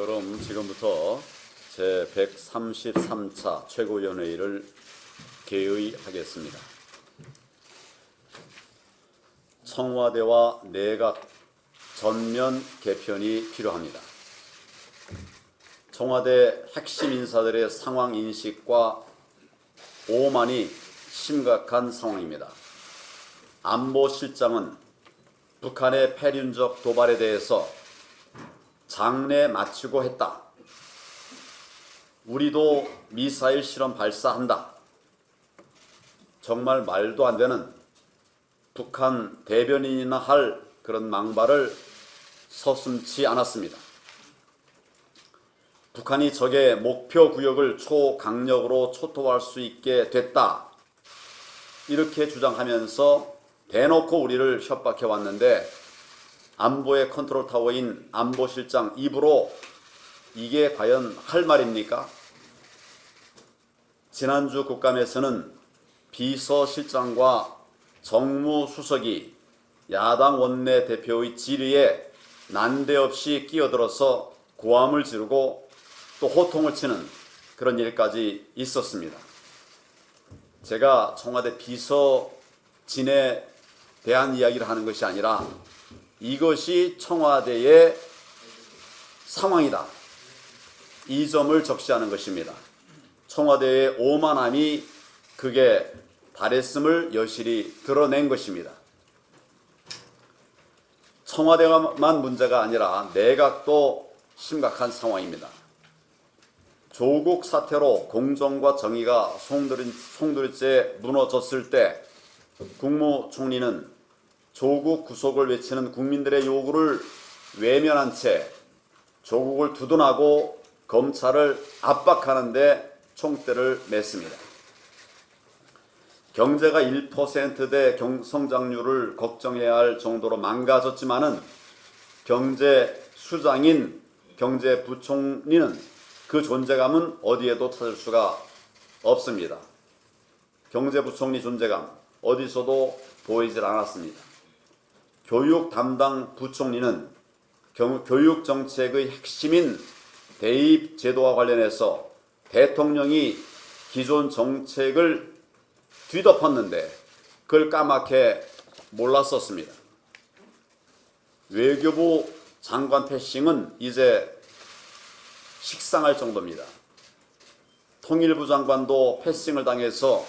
그럼 지금부터 제 133차 최고위원회의를 개의하겠습니다. 청와대와 내각 전면 개편이 필요합니다. 청와대 핵심 인사들의 상황 인식과 오만이 심각한 상황입니다. 안보실장은 북한의 패륜적 도발에 대해서 장래 마치고 했다. 우리도 미사일 실험 발사한다. 정말 말도 안 되는 북한 대변인이나 할 그런 망발을 서슴지 않았습니다. 북한이 적의 목표 구역을 초강력으로 초토화할 수 있게 됐다. 이렇게 주장하면서 대놓고 우리를 협박해 왔는데 안보의 컨트롤 타워인 안보실장 입으로 이게 과연 할 말입니까? 지난주 국감에서는 비서실장과 정무수석이 야당 원내대표의 질의에 난데없이 끼어들어서 고함을 지르고 또 호통을 치는 그런 일까지 있었습니다. 제가 청와대 비서진에 대한 이야기를 하는 것이 아니라 이것이 청와대의 상황이다. 이 점을 적시하는 것입니다. 청와대의 오만함이 그게 달했음을 여실히 드러낸 것입니다. 청와대만 문제가 아니라 내각도 심각한 상황입니다. 조국 사태로 공정과 정의가 송두리째 무너졌을 때 국무총리는 조국 구속을 외치는 국민들의 요구를 외면한 채 조국을 두둔하고 검찰을 압박하는 데 총대를 맸습니다. 경제가 1%대 성장률을 걱정해야 할 정도로 망가졌지만은 경제수장인 경제부총리는 그 존재감은 어디에도 찾을 수가 없습니다. 경제부총리 존재감 어디서도 보이질 않았습니다. 교육 담당 부총리는 교육정책의 핵심인 대입 제도와 관련해서 대통령이 기존 정책을 뒤덮었는데 그걸 까맣게 몰랐었습니다. 외교부 장관 패싱은 이제 식상할 정도입니다. 통일부 장관도 패싱을 당해서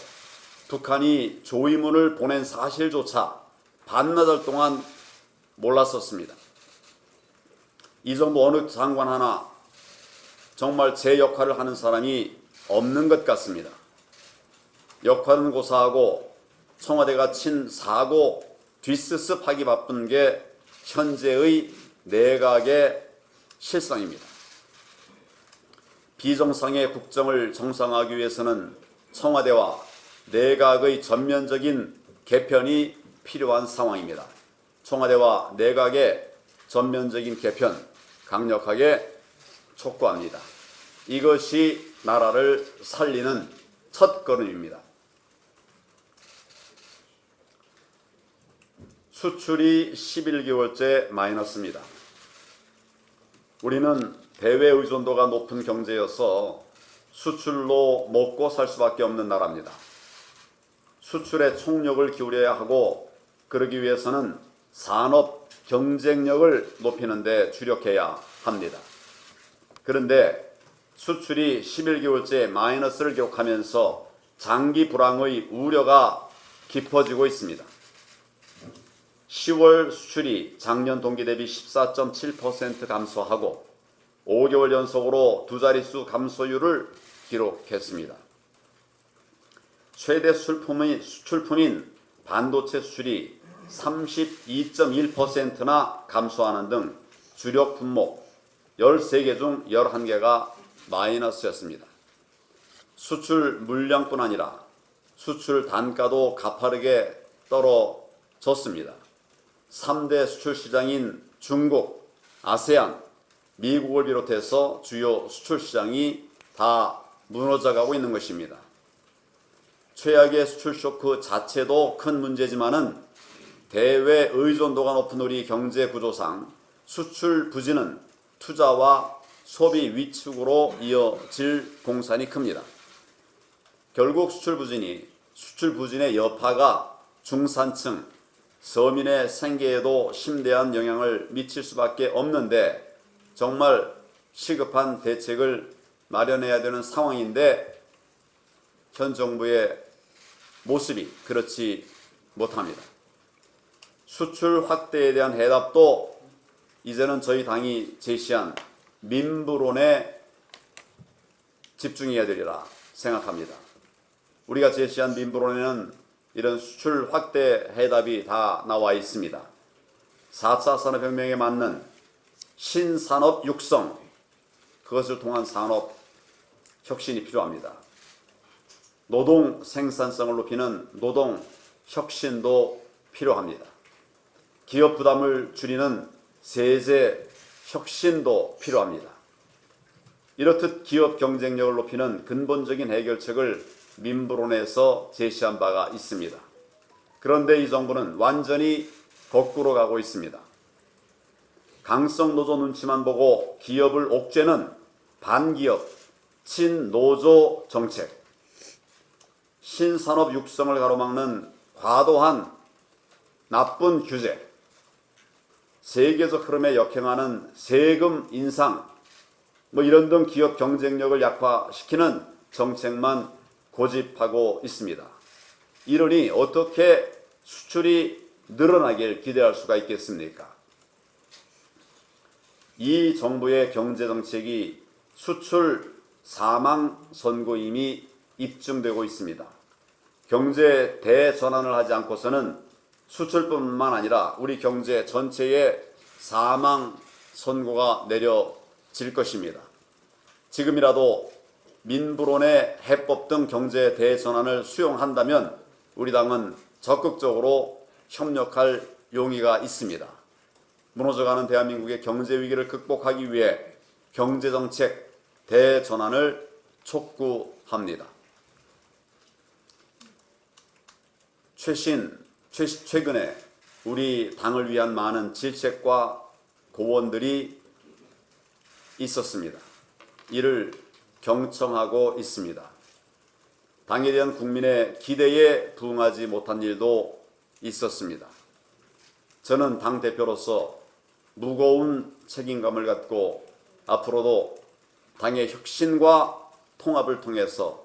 북한이 조위문을 보낸 사실조차 반나절 동안 몰랐었습니다. 이 정도 어느 장관 하나 정말 제 역할을 하는 사람이 없는 것 같습니다. 역할은 고사하고 청와대가 친 사고 뒷스습하기 바쁜 게 현재의 내각의 실상입니다. 비정상의 국정을 정상화하기 위해서는 청와대와 내각의 전면적인 개편이 필요한 상황입니다. 청와대와 내각의 전면적인 개편 강력하게 촉구합니다. 이것이 나라를 살리는 첫걸음입니다. 수출이 11개월째 마이너스입니다. 우리는 대외 의존도가 높은 경제여서 수출로 먹고 살 수밖에 없는 나라입니다. 수출에 총력을 기울여야 하고 그러기 위해서는 산업 경쟁력을 높이는 데 주력해야 합니다. 그런데 수출이 11개월째 마이너스를 기록하면서 장기 불황의 우려가 깊어지고 있습니다. 10월 수출이 작년 동기 대비 14.7% 감소하고 5개월 연속으로 두 자릿수 감소율을 기록했습니다. 최대 수출품인 반도체 수출이 32.1%나 감소하는 등 주력 품목 13개 중 11개가 마이너스였습니다. 수출 물량뿐 아니라 수출 단가도 가파르게 떨어졌습니다. 3대 수출 시장인 중국, 아세안, 미국을 비롯해서 주요 수출 시장이 다 무너져가고 있는 것입니다. 최악의 수출 쇼크 자체도 큰 문제지만은 대외 의존도가 높은 우리 경제 구조상 수출 부진은 투자와 소비 위축으로 이어질 공산이 큽니다. 결국 수출 부진의 여파가 중산층, 서민의 생계에도 심대한 영향을 미칠 수밖에 없는데 정말 시급한 대책을 마련해야 되는 상황인데 현 정부의 모습이 그렇지 못합니다. 수출 확대에 대한 해답도 이제는 저희 당이 제시한 민부론에 집중해야 되리라 생각합니다. 우리가 제시한 민부론에는 이런 수출 확대 해답이 다 나와 있습니다. 4차 산업혁명에 맞는 신산업 육성, 그것을 통한 산업 혁신이 필요합니다. 노동 생산성을 높이는 노동 혁신도 필요합니다. 기업 부담을 줄이는 세제 혁신도 필요합니다. 이렇듯 기업 경쟁력을 높이는 근본적인 해결책을 민부론에서 제시한 바가 있습니다. 그런데 이 정부는 완전히 거꾸로 가고 있습니다. 강성 노조 눈치만 보고 기업을 옥죄는 반기업, 친노조 정책, 신산업 육성을 가로막는 과도한 나쁜 규제, 세계적 흐름에 역행하는 세금 인상, 이런 등 기업 경쟁력을 약화시키는 정책만 고집하고 있습니다. 이러니 어떻게 수출이 늘어나길 기대할 수가 있겠습니까? 이 정부의 경제정책이 수출 사망 선고임이 입증되고 있습니다. 경제 대전환을 하지 않고서는 수출뿐만 아니라 우리 경제 전체에 사망 선고가 내려질 것입니다. 지금이라도 민부론의 해법 등 경제 대전환을 수용한다면 우리 당은 적극적으로 협력할 용의가 있습니다. 무너져가는 대한민국의 경제 위기를 극복하기 위해 경제정책 대전환을 촉구합니다. 최근에 우리 당을 위한 많은 질책과 고언들이 있었습니다. 이를 경청하고 있습니다. 당에 대한 국민의 기대에 부응하지 못한 일도 있었습니다. 저는 당대표로서 무거운 책임감을 갖고 앞으로도 당의 혁신과 통합을 통해서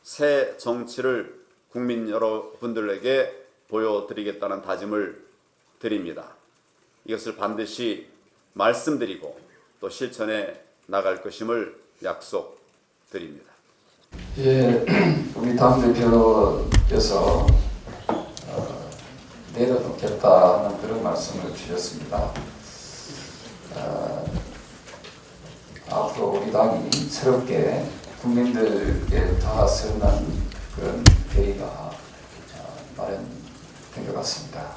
새 정치를 국민 여러분들에게 보여드리겠다는 다짐을 드립니다. 이것을 반드시 말씀드리고 또 실천해 나갈 것임을 약속드립니다. 예, 우리 당대표께서 내려놓겠다는 그런 말씀을 주셨습니다. 앞으로 우리 당이 새롭게 국민들께 다가서는 그런 계기가 마련된 것 같습니다.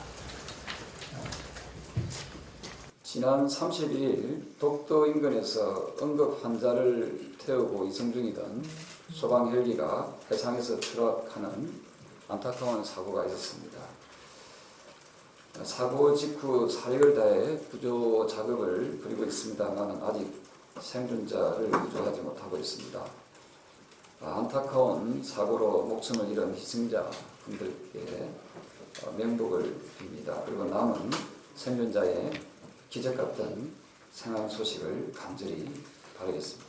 지난 31일 독도 인근에서 응급 환자를 태우고 이송 중이던 소방 헬기가 해상에서 추락하는 안타까운 사고가 있었습니다. 사고 직후 사력을 다해 구조 작업을 벌이고 있습니다만 아직 생존자를 구조하지 못하고 있습니다. 안타까운 사고로 목숨을 잃은 희생자분들께 명복을 빕니다. 그리고 남은 생존자의 기적 같은 생還소식을 간절히 바라겠습니다.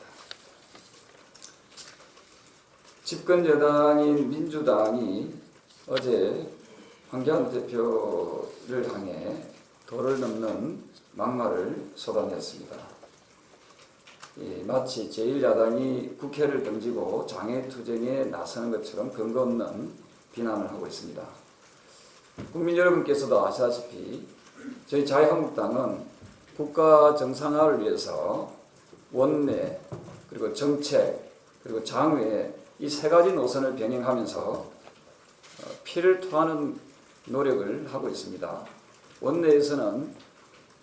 집권 여당인 민주당이 어제 황교안 대표를 향해 도를 넘는 막말을 쏟아냈습니다. 마치 제1야당이 국회를 등지고 장애투쟁에 나서는 것처럼 근거 없는 비난을 하고 있습니다. 국민 여러분께서도 아시다시피 저희 자유한국당은 국가 정상화를 위해서 원내 그리고 정책 그리고 장외 이 세 가지 노선을 병행하면서 피를 토하는 노력을 하고 있습니다. 원내에서는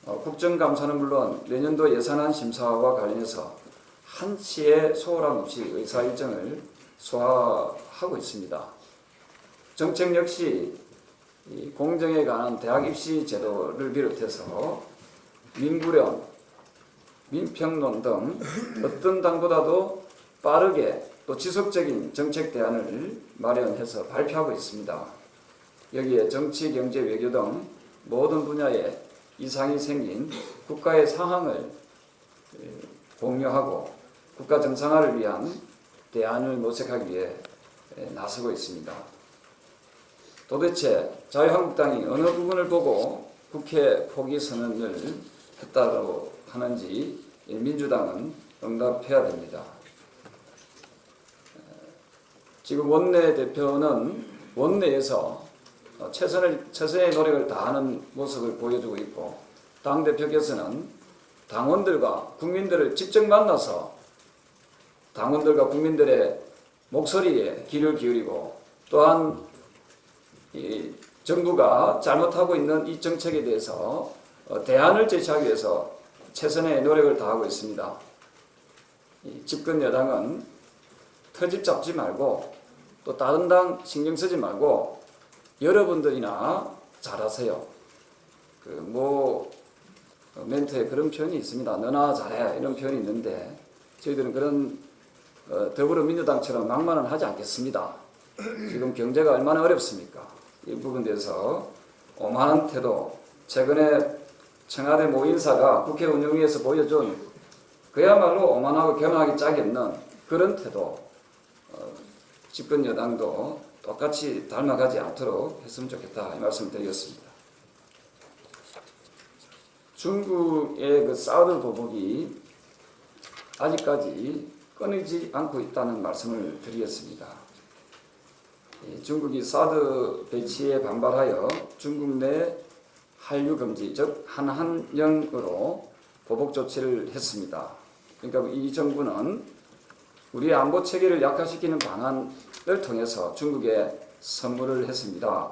국정감사는 물론 내년도 예산안 심사와 관련해서 한치의 소홀함 없이 의사 일정을 소화하고 있습니다. 정책 역시 공정에 관한 대학 입시 제도를 비롯해서 민부령, 민평론 등 어떤 당보다도 빠르게 또 지속적인 정책 대안을 마련해서 발표하고 있습니다. 여기에 정치, 경제, 외교 등 모든 분야에 이상이 생긴 국가의 상황을 공유하고 국가 정상화를 위한 대안을 모색하기 위해 나서고 있습니다. 도대체 자유한국당이 어느 부분을 보고 국회 포기 선언을 했다고 하는지 민주당은 응답해야 됩니다. 지금 원내대표는 원내에서 최선의 노력을 다하는 모습을 보여주고 있고, 당대표께서는 당원들과 국민들을 직접 만나서 당원들과 국민들의 목소리에 귀를 기울이고, 또한 이 정부가 잘못하고 있는 이 정책에 대해서 대안을 제시하기 위해서 최선의 노력을 다하고 있습니다. 집권 여당은 터집 잡지 말고 또 다른 당 신경 쓰지 말고 여러분들이나 잘하세요. 멘트에 그런 표현이 있습니다. 너나 잘해 이런 표현이 있는데 저희들은 그런 더불어민주당처럼 막말은 하지 않겠습니다. 지금 경제가 얼마나 어렵습니까? 이 부분에 대해서 오만한 태도, 최근에 청와대 모인사가 국회 운영위에서 보여준 그야말로 오만하고 견하기 짝이 없는 그런 태도, 집권 여당도 똑같이 닮아가지 않도록 했으면 좋겠다 이 말씀을 드리겠습니다. 중국의 그 사드 보복이 아직까지 끊이지 않고 있다는 말씀을 드리겠습니다. 중국이 사드 배치에 반발하여 중국 내 한류 금지, 즉 한한령으로 보복 조치를 했습니다. 그러니까 이 정부는 우리의 안보 체계를 약화시키는 방안을 통해서 중국에 선물을 했습니다.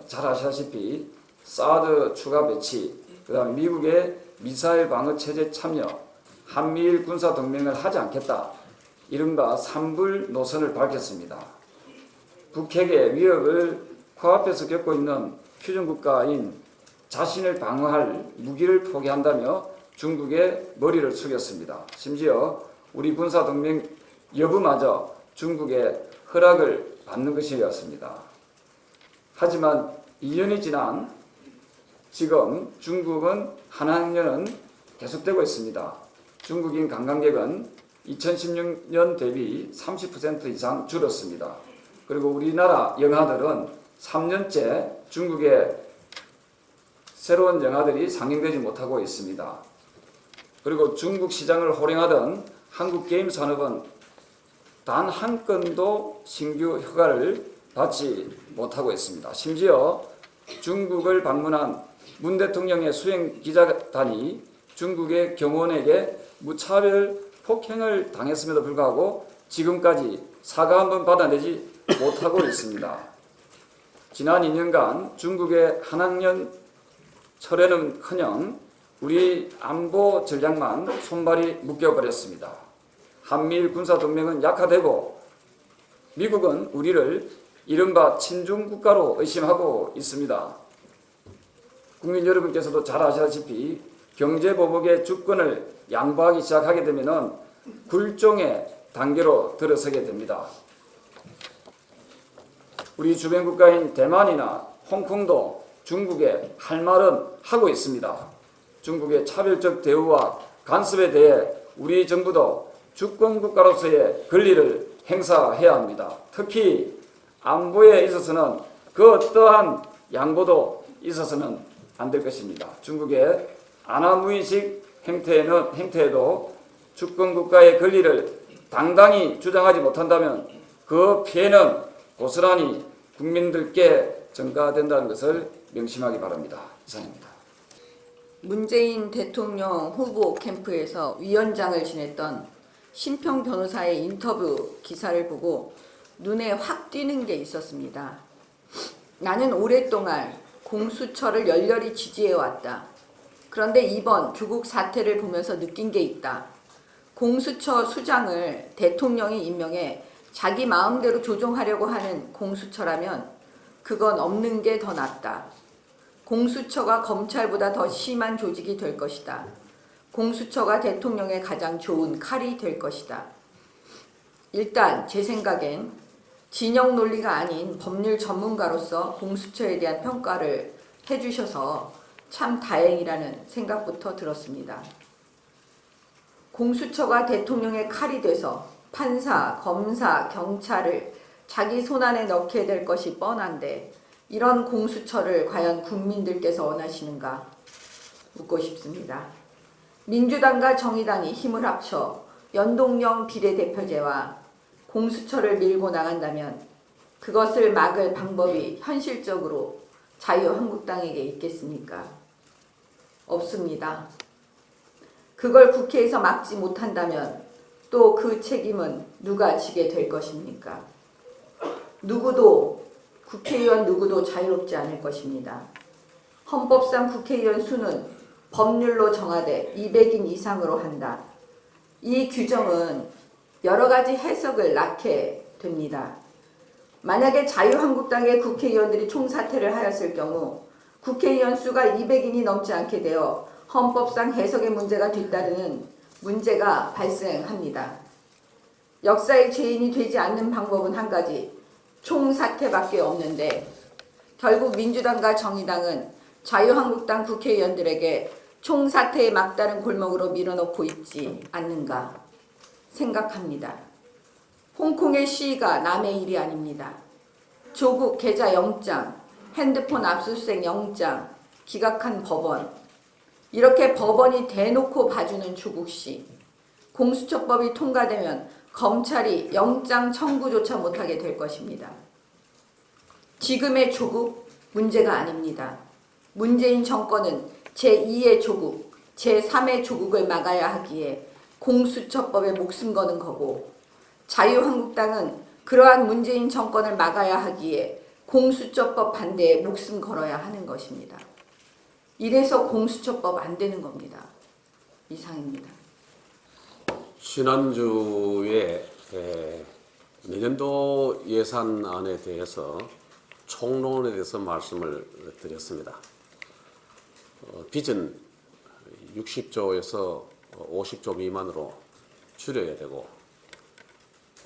잘 아시다시피 사드 추가 배치, 그다음 미국의 미사일 방어 체제 참여, 한미일 군사 동맹을 하지 않겠다, 이른바 삼불 노선을 밝혔습니다. 북핵의 위협을 코앞에서 겪고 있는 휴전 국가인 자신을 방어할 무기를 포기한다며 중국의 머리를 숙였습니다. 심지어 우리 군사 동맹 여부마저 중국의 허락을 받는 것이었습니다. 하지만 2년이 지난 지금 중국은 한한령은 계속되고 있습니다. 중국인 관광객은 2016년 대비 30% 이상 줄었습니다. 그리고 우리나라 영화들은 3년째 중국의 새로운 영화들이 상영되지 못하고 있습니다. 그리고 중국 시장을 호령하던 한국 게임 산업은 단 한 건도 신규 허가를 받지 못하고 있습니다. 심지어 중국을 방문한 문 대통령의 수행 기자단이 중국의 경호원에게 무차별 폭행을 당했음에도 불구하고 지금까지 사과 한 번 받아내지 못하고 있습니다. 지난 2년간 중국의 한학년 철회는커녕 우리 안보 전략만 손발이 묶여버렸습니다. 한미일 군사동맹은 약화되고 미국은 우리를 이른바 친중국가로 의심하고 있습니다. 국민 여러분께서도 잘 아시다시피 경제보복의 주권을 양보하기 시작하게 되면 굴종의 단계로 들어서게 됩니다. 우리 주변 국가인 대만이나 홍콩도 중국에 할 말은 하고 있습니다. 중국의 차별적 대우와 간섭에 대해 우리 정부도 주권국가로서의 권리를 행사해야 합니다. 특히 안보에 있어서는 그 어떠한 양보도 있어서는 안 될 것입니다. 중국의 안하무인식 행태에도 주권국가의 권리를 당당히 주장하지 못한다면 그 피해는 고스란히 국민들께 전가된다는 것을 명심하기 바랍니다. 이상입니다. 문재인 대통령 후보 캠프에서 위원장을 지냈던 신평 변호사의 인터뷰 기사를 보고 눈에 확 띄는 게 있었습니다. 나는 오랫동안 공수처를 열렬히 지지해왔다. 그런데 이번 조국 사태를 보면서 느낀 게 있다. 공수처 수장을 대통령이 임명해 자기 마음대로 조종하려고 하는 공수처라면 그건 없는 게 더 낫다. 공수처가 검찰보다 더 심한 조직이 될 것이다. 공수처가 대통령의 가장 좋은 칼이 될 것이다. 일단 제 생각엔 진영 논리가 아닌 법률 전문가로서 공수처에 대한 평가를 해주셔서 참 다행이라는 생각부터 들었습니다. 공수처가 대통령의 칼이 돼서 판사, 검사, 경찰을 자기 손안에 넣게 될 것이 뻔한데 이런 공수처를 과연 국민들께서 원하시는가 묻고 싶습니다. 민주당과 정의당이 힘을 합쳐 연동형 비례대표제와 공수처를 밀고 나간다면 그것을 막을 방법이 현실적으로 자유한국당에게 있겠습니까? 없습니다. 그걸 국회에서 막지 못한다면 또 그 책임은 누가 지게 될 것입니까? 국회의원 누구도 자유롭지 않을 것입니다. 헌법상 국회의원 수는 법률로 정하되 200인 이상으로 한다. 이 규정은 여러 가지 해석을 낳게 됩니다. 만약에 자유한국당의 국회의원들이 총사퇴를 하였을 경우 국회의원 수가 200인이 넘지 않게 되어 헌법상 해석의 문제가 뒤따르는 문제가 발생합니다. 역사의 죄인이 되지 않는 방법은 한 가지, 총사퇴밖에 없는데 결국 민주당과 정의당은 자유한국당 국회의원들에게 총사퇴의 막다른 골목으로 밀어넣고 있지 않는가 생각합니다. 홍콩의 시위가 남의 일이 아닙니다. 조국 계좌 영장, 핸드폰 압수수색 영장, 기각한 법원, 이렇게 법원이 대놓고 봐주는 조국시, 공수처법이 통과되면 검찰이 영장 청구조차 못하게 될 것입니다. 지금의 조국 문제가 아닙니다. 문재인 정권은 제2의 조국, 제3의 조국을 막아야 하기에 공수처법에 목숨 거는 거고 자유한국당은 그러한 문재인 정권을 막아야 하기에 공수처법 반대에 목숨 걸어야 하는 것입니다. 이래서 공수처법 안 되는 겁니다. 이상입니다. 지난주에 내년도 예산안에 대해서 총론에 대해서 말씀을 드렸습니다. 빚은 60조에서 50조 미만으로 줄여야 되고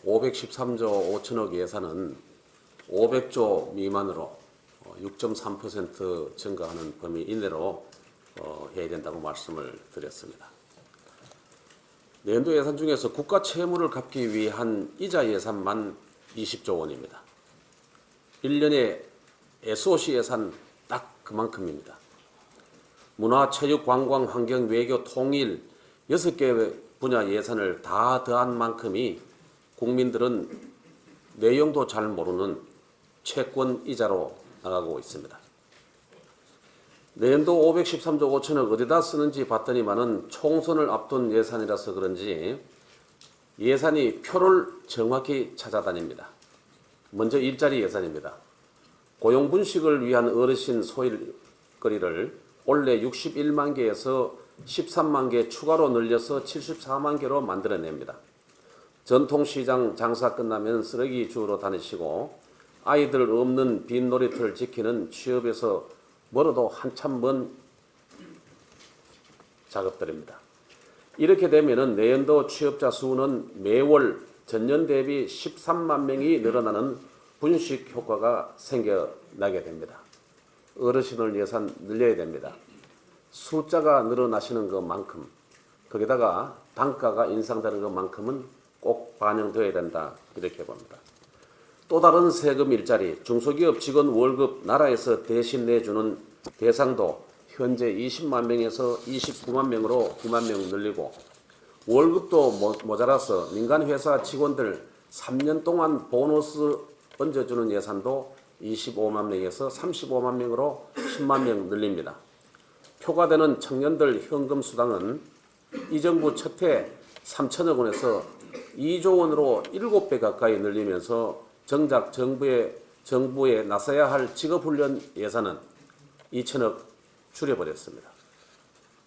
513조 5천억 예산은 500조 미만으로 6.3% 증가하는 범위 이내로 해야 된다고 말씀을 드렸습니다. 내년도 예산 중에서 국가 채무를 갚기 위한 이자 예산만 20조 원입니다. 1년에 SOC 예산 딱 그만큼입니다. 문화, 체육, 관광, 환경, 외교, 통일 6개 분야 예산을 다 더한 만큼이 국민들은 내용도 잘 모르는 채권 이자로 나가고 있습니다. 내년도 513조 5천억 어디다 쓰는지 봤더니만은 총선을 앞둔 예산이라서 그런지 예산이 표를 정확히 찾아다닙니다. 먼저 일자리 예산입니다. 고용분식을 위한 어르신 소일거리를 올해 61만 개에서 13만 개 추가로 늘려서 74만 개로 만들어냅니다. 전통시장 장사 끝나면 쓰레기 주우러 다니시고 아이들 없는 빈 놀이터를 지키는 취업에서 멀어도 한참 먼 작업들입니다. 이렇게 되면은 내년도 취업자 수는 매월 전년 대비 13만 명이 늘어나는 분식 효과가 생겨나게 됩니다. 어르신을 예산 늘려야 됩니다. 숫자가 늘어나시는 것만큼 거기다가 단가가 인상되는 것만큼은 꼭 반영되어야 된다 이렇게 봅니다. 또 다른 세금 일자리, 중소기업 직원 월급 나라에서 대신 내주는 대상도 현재 20만 명에서 29만 명으로 9만 명 늘리고 월급도 모자라서 민간회사 직원들 3년 동안 보너스 얹어주는 예산도 25만 명에서 35만 명으로 10만 명 늘립니다. 표가 되는 청년들 현금 수당은 이 정부 첫해 3천억 원에서 2조 원으로 7배 가까이 늘리면서 정작 정부에 나서야 할 직업훈련 예산은 2천억 줄여버렸습니다.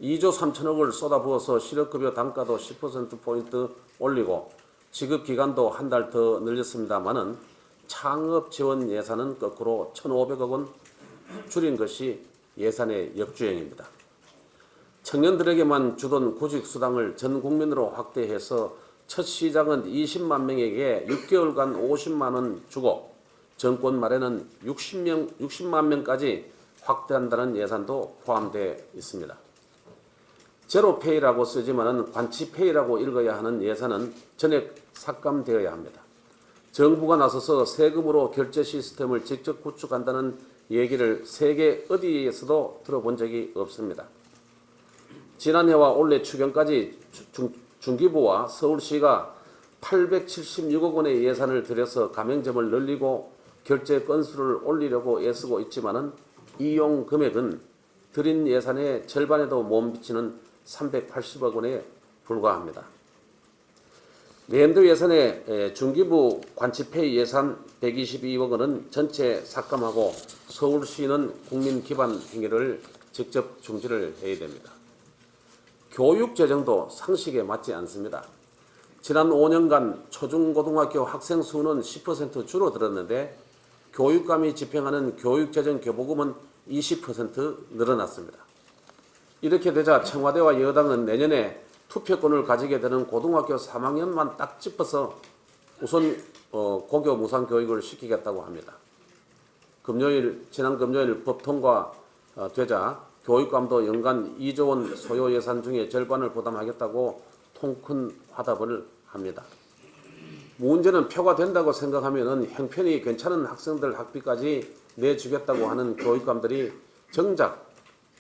2조 3천억을 쏟아부어서 실업급여 단가도 10%포인트 올리고 지급기간도 한 달 더 늘렸습니다마는 창업지원 예산은 거꾸로 1,500억 원 줄인 것이 예산의 역주행입니다. 청년들에게만 주던 구직수당을 전 국민으로 확대해서 첫 시작은 20만 명에게 6개월간 50만 원 주고 정권 말에는 60만 명까지 확대한다는 예산도 포함되어 있습니다. 제로페이라고 쓰지만은 관치페이라고 읽어야 하는 예산은 전액 삭감되어야 합니다. 정부가 나서서 세금으로 결제 시스템을 직접 구축한다는 얘기를 세계 어디에서도 들어본 적이 없습니다. 지난해와 올해 추경까지 중기부와 서울시가 876억 원의 예산을 들여서 가맹점을 늘리고 결제 건수를 올리려고 애쓰고 있지만은 이용 금액은 들인 예산의 절반에도 못 미치는 380억 원에 불과합니다. 내년도 예산에 중기부 관치페이 예산 122억 원은 전체 삭감하고 서울시는 국민 기반 행위를 직접 중지를 해야 됩니다. 교육 재정도 상식에 맞지 않습니다. 지난 5년간 초중고등학교 학생 수는 10% 줄어들었는데 교육감이 집행하는 교육재정 교부금은 20% 늘어났습니다. 이렇게 되자 청와대와 여당은 내년에 투표권을 가지게 되는 고등학교 3학년만 딱 짚어서 우선 고교 무상 교육을 시키겠다고 합니다. 지난 금요일 법 통과되자 교육감도 연간 2조 원 소요 예산 중에 절반을 부담하겠다고 통큰 화답을 합니다. 문제는 표가 된다고 생각하면 형편이 괜찮은 학생들 학비까지 내주겠다고 하는 교육감들이 정작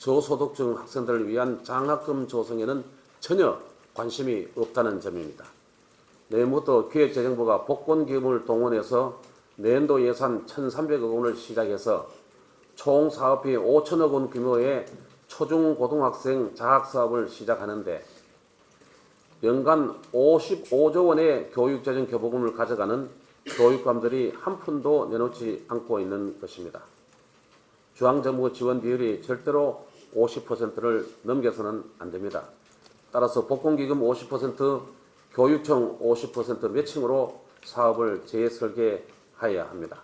저소득층 학생들을 위한 장학금 조성에는 전혀 관심이 없다는 점입니다. 내년부터 기획재정부가 복권기금을 동원해서 내년도 예산 1,300억 원을 시작해서 총 사업비 5천억 원 규모의 초중고등학생 장학사업을 시작하는데 연간 55조 원의 교육재정 교부금을 가져가는 교육감들이 한 푼도 내놓지 않고 있는 것입니다. 중앙정부 지원 비율이 절대로 50%를 넘겨서는 안 됩니다. 따라서 복권기금 50%, 교육청 50% 매칭으로 사업을 재설계해야 합니다.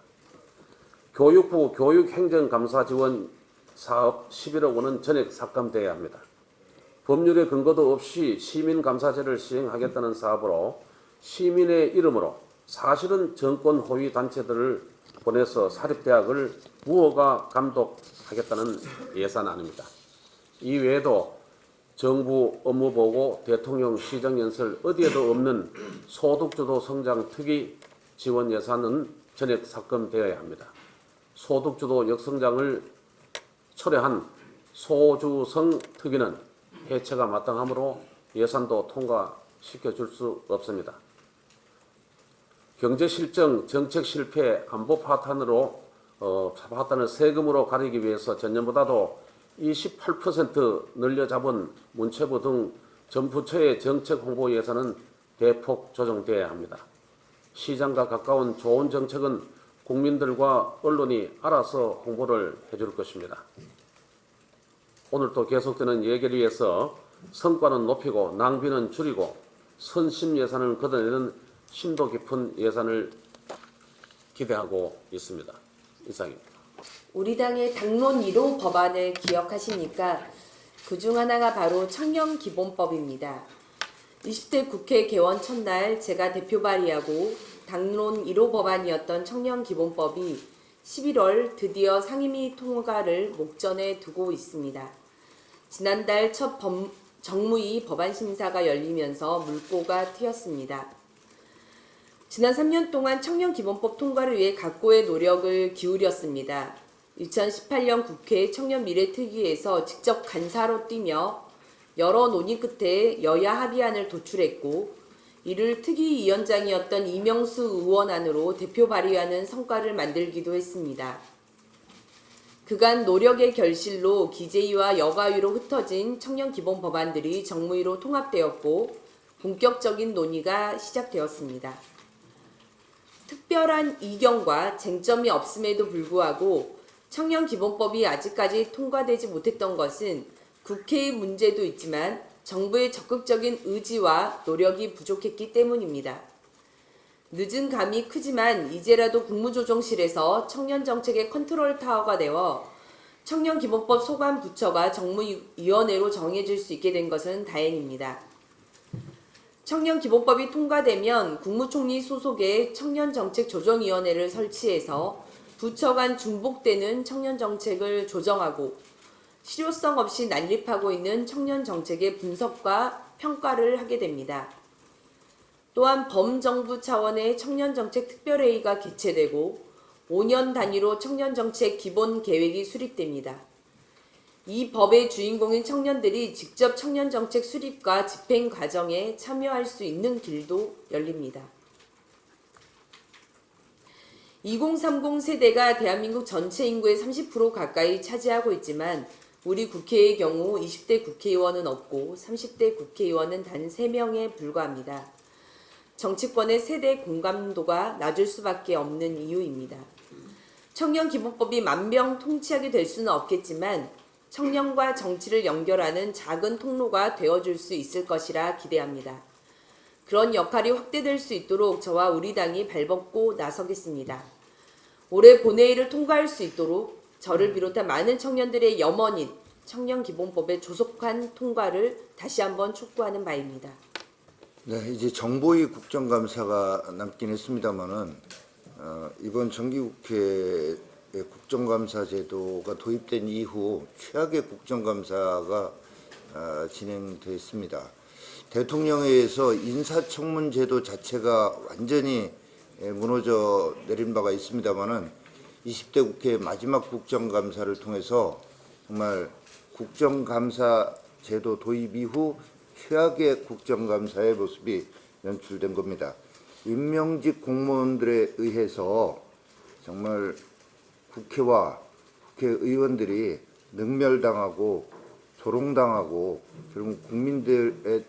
교육부 교육행정감사 지원 사업 11억 원은 전액 삭감돼야 합니다. 법률의 근거도 없이 시민감사제를 시행하겠다는 사업으로 시민의 이름으로 사실은 정권 호위 단체들을 보내서 사립대학을 무허가 감독하겠다는 예산안입니다. 이 외에도 정부 업무보고, 대통령 시정연설 어디에도 없는 소득주도 성장 특위 지원 예산은 전액 삭감되어야 합니다. 소득주도 역성장을 초래한 소주성 특위는 해체가 마땅하므로 예산도 통과시켜줄 수 없습니다. 경제실정, 정책실패, 안보 파탄을 세금으로 가리기 위해서 전년보다도 28% 늘려 잡은 문체부 등 전부처의 정책 홍보 예산은 대폭 조정되어야 합니다. 시장과 가까운 좋은 정책은 국민들과 언론이 알아서 홍보를 해줄 것입니다. 오늘 또 계속되는 얘기를 위해서 성과는 높이고 낭비는 줄이고 선심 예산을 걷어내는 심도 깊은 예산을 기대하고 있습니다. 이상입니다. 우리 당의 당론 1호 법안을 기억하십니까? 그중 하나가 바로 청년기본법입니다. 20대 국회 개원 첫날 제가 대표 발의하고 당론 1호 법안이었던 청년기본법이 11월 드디어 상임위 통과를 목전에 두고 있습니다. 지난달 첫 정무위 법안 심사가 열리면서 물꼬가 트였습니다. 지난 3년 동안 청년기본법 통과를 위해 각고의 노력을 기울였습니다. 2018년 국회 청년미래특위에서 직접 간사로 뛰며 여러 논의 끝에 여야 합의안을 도출했고 이를 특위위원장이었던 이명수 의원 안으로 대표 발의하는 성과를 만들기도 했습니다. 그간 노력의 결실로 기재위와 여가위로 흩어진 청년기본 법안들이 정무위로 통합되었고 본격적인 논의가 시작되었습니다. 특별한 이견과 쟁점이 없음에도 불구하고 청년기본법이 아직까지 통과되지 못했던 것은 국회의 문제도 있지만 정부의 적극적인 의지와 노력이 부족했기 때문입니다. 늦은 감이 크지만 이제라도 국무조정실에서 청년정책의 컨트롤 타워가 되어 청년기본법 소관 부처가 정무위원회로 정해질 수 있게 된 것은 다행입니다. 청년기본법이 통과되면 국무총리 소속의 청년정책조정위원회를 설치해서 부처 간 중복되는 청년정책을 조정하고 실효성 없이 난립하고 있는 청년정책의 분석과 평가를 하게 됩니다. 또한 범정부 차원의 청년정책특별회의가 개최되고 5년 단위로 청년정책 기본계획이 수립됩니다. 이 법의 주인공인 청년들이 직접 청년정책 수립과 집행 과정에 참여할 수 있는 길도 열립니다. 2030 세대가 대한민국 전체 인구의 30% 가까이 차지하고 있지만 우리 국회의 경우 20대 국회의원은 없고 30대 국회의원은 단 3명에 불과합니다. 정치권의 세대 공감도가 낮을 수밖에 없는 이유입니다. 청년기본법이 만병통치약이 될 수는 없겠지만 청년과 정치를 연결하는 작은 통로가 되어줄 수 있을 것이라 기대합니다. 그런 역할이 확대될 수 있도록 저와 우리 당이 발벗고 나서겠습니다. 올해 본회의를 통과할 수 있도록 저를 비롯한 많은 청년들의 염원인 청년기본법의 조속한 통과를 다시 한번 촉구하는 바입니다. 네, 이제 정보위 국정감사가 남긴 했습니다만은 이번 정기국회의 국정감사 제도가 도입된 이후 최악의 국정감사가 진행됐습니다. 대통령회에서 인사청문 제도 자체가 완전히 무너져 내린 바가 있습니다만은 20대 국회 마지막 국정감사를 통해서 정말 국정감사 제도 도입 이후 최악의 국정감사의 모습이 연출된 겁니다. 임명직 공무원들에 의해서 정말 국회와 국회의원들이 능멸당하고 조롱당하고 결국 국민들에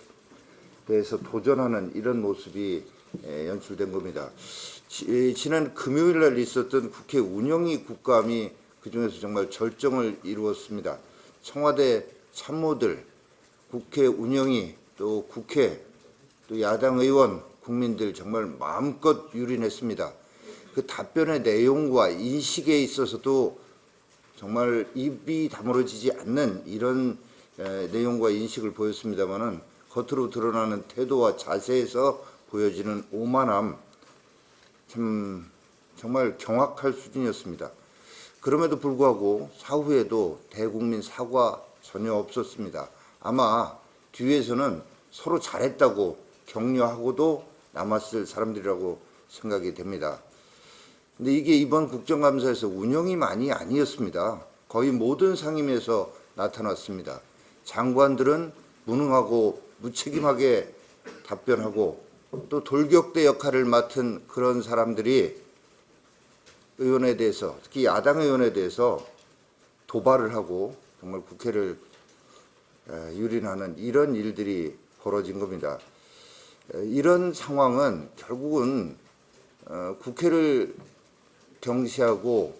대해서 도전하는 이런 모습이 연출된 겁니다. 지난 금요일 날 있었던 국회 운영위 국감이 그중에서 정말 절정을 이루었습니다. 청와대 참모들, 국회 운영위, 또 국회, 또 야당 의원, 국민들 정말 마음껏 유린했습니다. 그 답변의 내용과 인식에 있어서도 정말 입이 다물어지지 않는 이런 내용과 인식을 보였습니다마는 겉으로 드러나는 태도와 자세에서 보여지는 오만함, 참 정말 경악할 수준이었습니다. 그럼에도 불구하고 사후에도 대국민 사과 전혀 없었습니다. 아마 뒤에서는 서로 잘했다고 격려하고도 남았을 사람들이라고 생각이 됩니다. 근데 이게 이번 국정감사에서 운영이만이 아니었습니다. 거의 모든 상임에서 나타났습니다. 장관들은 무능하고 무책임하게 답변하고 또 돌격대 역할을 맡은 그런 사람들이 의원에 대해서, 특히 야당 의원에 대해서 도발을 하고 정말 국회를 유린하는 이런 일들이 벌어진 겁니다. 이런 상황은 결국은 국회를 경시하고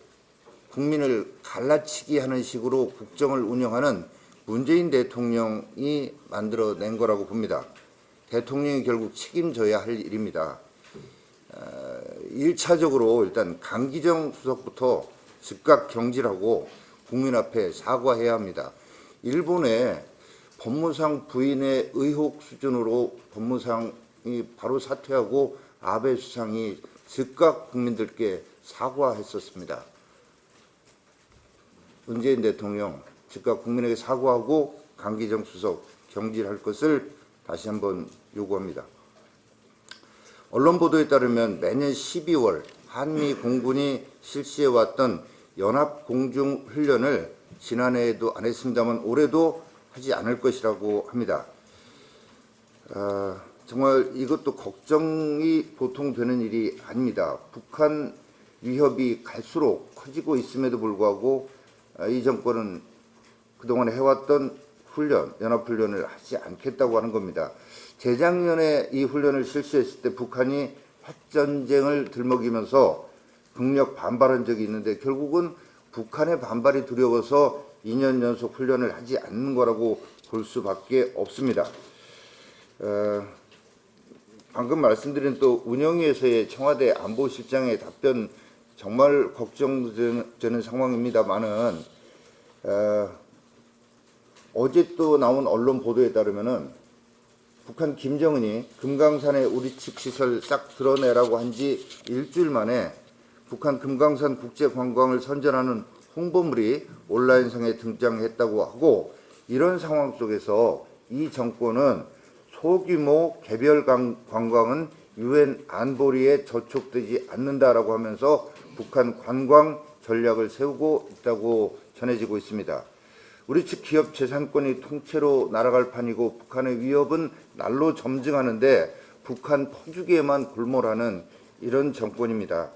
국민을 갈라치기 하는 식으로 국정을 운영하는 문재인 대통령이 만들어낸 거라고 봅니다. 대통령이 결국 책임져야 할 일입니다. 1차적으로 일단 강기정 수석부터 즉각 경질하고 국민 앞에 사과해야 합니다. 일본의 법무상 부인의 의혹 수준으로 법무상이 바로 사퇴하고 아베 수상이 즉각 국민들께 사과했었습니다. 문재인 대통령 즉각 국민에게 사과하고 강기정 수석 경질할 것을 다시 한번 요구합니다. 언론 보도에 따르면 매년 12월 한미 공군이 실시해왔던 연합 공중 훈련을 지난해에도 안 했습니다만 올해도 하지 않을 것이라고 합니다. 정말 이것도 걱정이 보통 되는 일이 아닙니다. 북한 위협이 갈수록 커지고 있음에도 불구하고 이 정권은 그동안 해왔던 훈련, 연합훈련을 하지 않겠다고 하는 겁니다. 재작년에 이 훈련을 실시했을 때 북한이 핵전쟁을 들먹이면서 극력 반발한 적이 있는데 결국은 북한의 반발이 두려워서 2년 연속 훈련을 하지 않는 거라고 볼 수밖에 없습니다. 방금 말씀드린 또 운영위에서의 청와대 안보실장의 답변 정말 걱정되는 상황입니다만은 어제 또 나온 언론 보도에 따르면은 북한 김정은이 금강산의 우리 측 시설 싹 드러내라고 한 지 일주일 만에 북한 금강산 국제관광을 선전하는 홍보물이 온라인상에 등장했다고 하고, 이런 상황 속에서 이 정권은 소규모 개별 관광은 유엔 안보리에 저촉되지 않는다라고 하면서 북한 관광 전략을 세우고 있다고 전해지고 있습니다. 우리 측 기업 재산권이 통째로 날아갈 판이고 북한의 위협은 날로 점증하는데 북한 퍼주기에만 골몰하는 이런 정권입니다.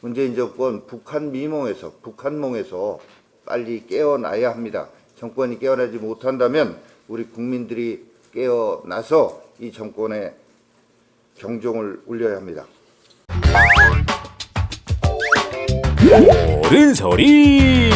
문재인 정권 북한몽에서 빨리 깨어나야 합니다. 정권이 깨어나지 못한다면 우리 국민들이 깨어나서 이 정권의 경종을 울려야 합니다. 옳은 소리